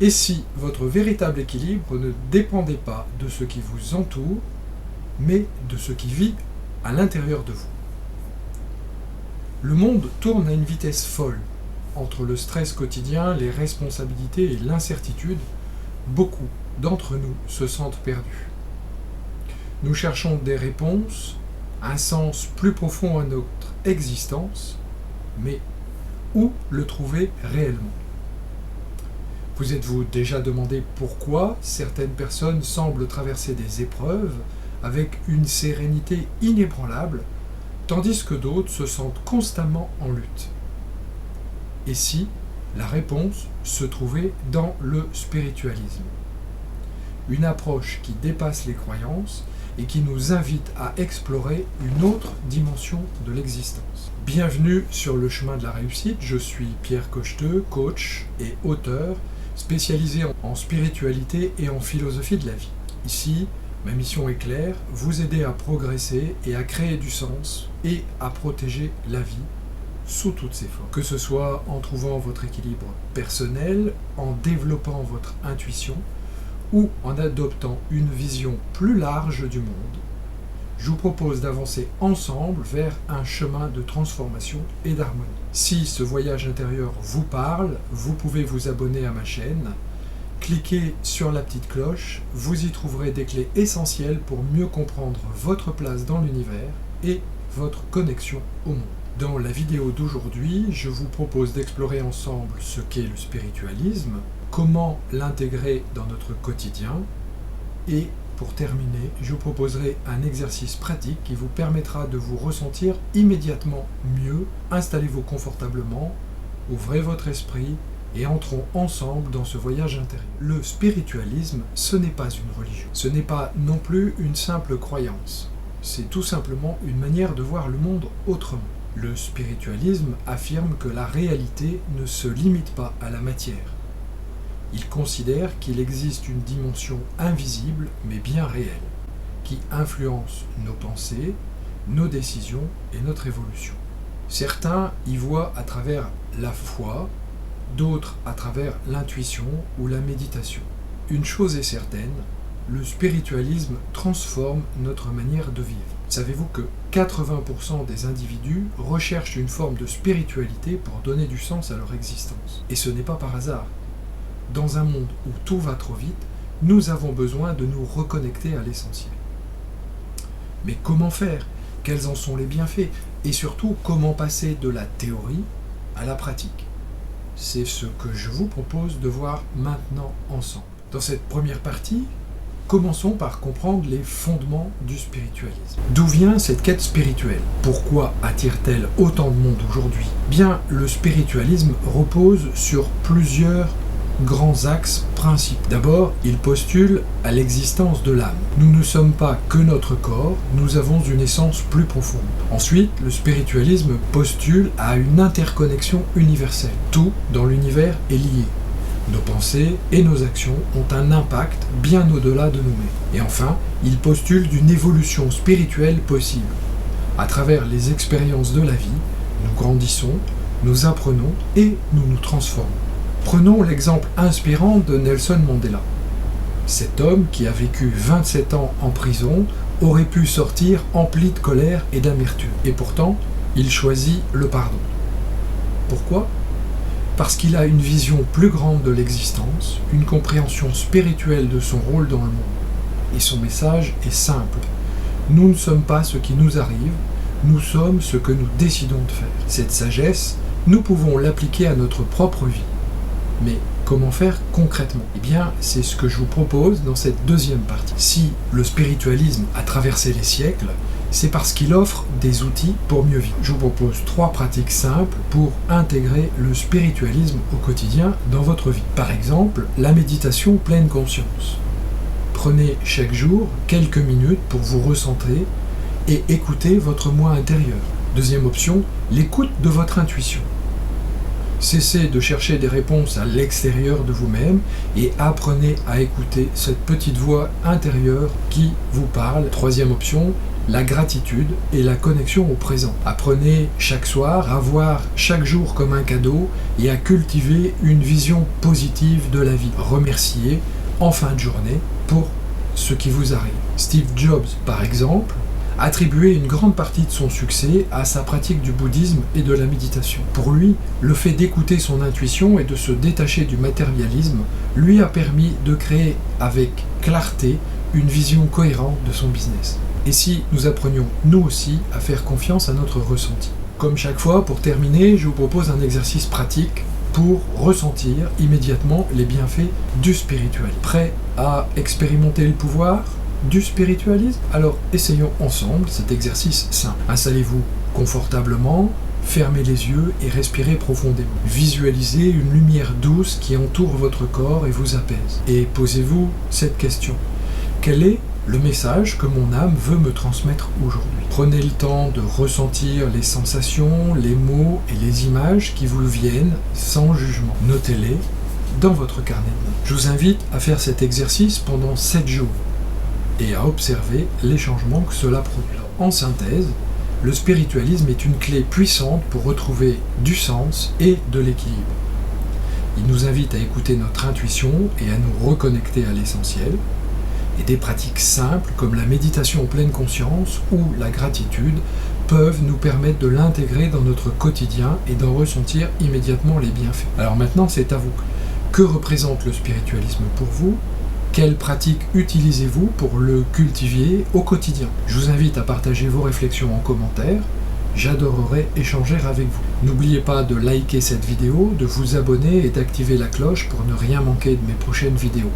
Et si votre véritable équilibre ne dépendait pas de ce qui vous entoure, mais de ce qui vit à l'intérieur de vous? Le monde tourne à une vitesse folle. Entre le stress quotidien, les responsabilités et l'incertitude, beaucoup d'entre nous se sentent perdus. Nous cherchons des réponses, un sens plus profond à notre existence, mais où le trouver réellement? Vous êtes-vous déjà demandé pourquoi certaines personnes semblent traverser des épreuves avec une sérénité inébranlable, tandis que d'autres se sentent constamment en lutte? Et si la réponse se trouvait dans le spiritualisme? Une approche qui dépasse les croyances et qui nous invite à explorer une autre dimension de l'existence. Bienvenue sur le chemin de la réussite, je suis Pierre Cocheteux, coach et auteur spécialisé en spiritualité et en philosophie de la vie. Ici, ma mission est claire, vous aider à progresser et à créer du sens et à protéger la vie sous toutes ses formes. Que ce soit en trouvant votre équilibre personnel, en développant votre intuition ou en adoptant une vision plus large du monde, je vous propose d'avancer ensemble vers un chemin de transformation et d'harmonie. Si ce voyage intérieur vous parle, vous pouvez vous abonner à ma chaîne, cliquez sur la petite cloche, vous y trouverez des clés essentielles pour mieux comprendre votre place dans l'univers et votre connexion au monde. Dans la vidéo d'aujourd'hui, je vous propose d'explorer ensemble ce qu'est le spiritualisme, comment l'intégrer dans notre quotidien, et pour terminer, je vous proposerai un exercice pratique qui vous permettra de vous ressentir immédiatement mieux. Installez-vous confortablement, ouvrez votre esprit et entrons ensemble dans ce voyage intérieur. Le spiritualisme, ce n'est pas une religion, ce n'est pas non plus une simple croyance, c'est tout simplement une manière de voir le monde autrement. Le spiritualisme affirme que la réalité ne se limite pas à la matière. Il considère qu'il existe une dimension invisible mais bien réelle, qui influence nos pensées, nos décisions et notre évolution. Certains y voient à travers la foi, d'autres à travers l'intuition ou la méditation. Une chose est certaine, le spiritualisme transforme notre manière de vivre. Savez-vous que 80% des individus recherchent une forme de spiritualité pour donner du sens à leur existence? Et ce n'est pas par hasard. Dans un monde où tout va trop vite, nous avons besoin de nous reconnecter à l'essentiel. Mais comment faire? Quels en sont les bienfaits? Et surtout, comment passer de la théorie à la pratique? C'est ce que je vous propose de voir maintenant ensemble. Dans cette première partie, commençons par comprendre les fondements du spiritualisme. D'où vient cette quête spirituelle? Pourquoi attire-t-elle autant de monde aujourd'hui? Bien, le spiritualisme repose sur plusieurs grands axes principaux. D'abord, il postule à l'existence de l'âme. Nous ne sommes pas que notre corps, nous avons une essence plus profonde. Ensuite, le spiritualisme postule à une interconnexion universelle. Tout dans l'univers est lié. Nos pensées et nos actions ont un impact bien au-delà de nous-mêmes. Et enfin, il postule d'une évolution spirituelle possible. À travers les expériences de la vie, nous grandissons, nous apprenons et nous nous transformons. Prenons l'exemple inspirant de Nelson Mandela. Cet homme, qui a vécu 27 ans en prison, aurait pu sortir empli de colère et d'amertume. Et pourtant, il choisit le pardon. Pourquoi? Parce qu'il a une vision plus grande de l'existence, une compréhension spirituelle de son rôle dans le monde. Et son message est simple. Nous ne sommes pas ce qui nous arrive, nous sommes ce que nous décidons de faire. Cette sagesse, nous pouvons l'appliquer à notre propre vie. Mais comment faire concrètement? Eh bien, c'est ce que je vous propose dans cette deuxième partie. Si le spiritualisme a traversé les siècles, c'est parce qu'il offre des outils pour mieux vivre. Je vous propose 3 pratiques simples pour intégrer le spiritualisme au quotidien dans votre vie. Par exemple, la méditation pleine conscience. Prenez chaque jour quelques minutes pour vous recentrer et écouter votre moi intérieur. Deuxième option, l'écoute de votre intuition. Cessez de chercher des réponses à l'extérieur de vous-même et apprenez à écouter cette petite voix intérieure qui vous parle. Troisième option, la gratitude et la connexion au présent. Apprenez chaque soir à voir chaque jour comme un cadeau et à cultiver une vision positive de la vie. Remerciez en fin de journée pour ce qui vous arrive. Steve Jobs, par exemple, attribuait une grande partie de son succès à sa pratique du bouddhisme et de la méditation. Pour lui, le fait d'écouter son intuition et de se détacher du matérialisme lui a permis de créer avec clarté une vision cohérente de son business. Et si nous apprenions, nous aussi, à faire confiance à notre ressenti? Comme chaque fois, pour terminer, je vous propose un exercice pratique pour ressentir immédiatement les bienfaits du spiritualisme. Prêt à expérimenter le pouvoir du spiritualisme? Alors essayons ensemble cet exercice simple. Installez-vous confortablement, fermez les yeux et respirez profondément. Visualisez une lumière douce qui entoure votre corps et vous apaise. Et posez-vous cette question. Quel est le message que mon âme veut me transmettre aujourd'hui? Prenez le temps de ressentir les sensations, les mots et les images qui vous viennent sans jugement. Notez-les dans votre carnet de notes. Je vous invite à faire cet exercice pendant 7 jours et à observer les changements que cela produit. En synthèse, le spiritualisme est une clé puissante pour retrouver du sens et de l'équilibre. Il nous invite à écouter notre intuition et à nous reconnecter à l'essentiel. Et des pratiques simples comme la méditation en pleine conscience ou la gratitude peuvent nous permettre de l'intégrer dans notre quotidien et d'en ressentir immédiatement les bienfaits. Alors maintenant, c'est à vous. Que représente le spiritualisme pour vous? Quelles pratiques utilisez-vous pour le cultiver au quotidien? Je vous invite à partager vos réflexions en commentaire. J'adorerais échanger avec vous. N'oubliez pas de liker cette vidéo, de vous abonner et d'activer la cloche pour ne rien manquer de mes prochaines vidéos.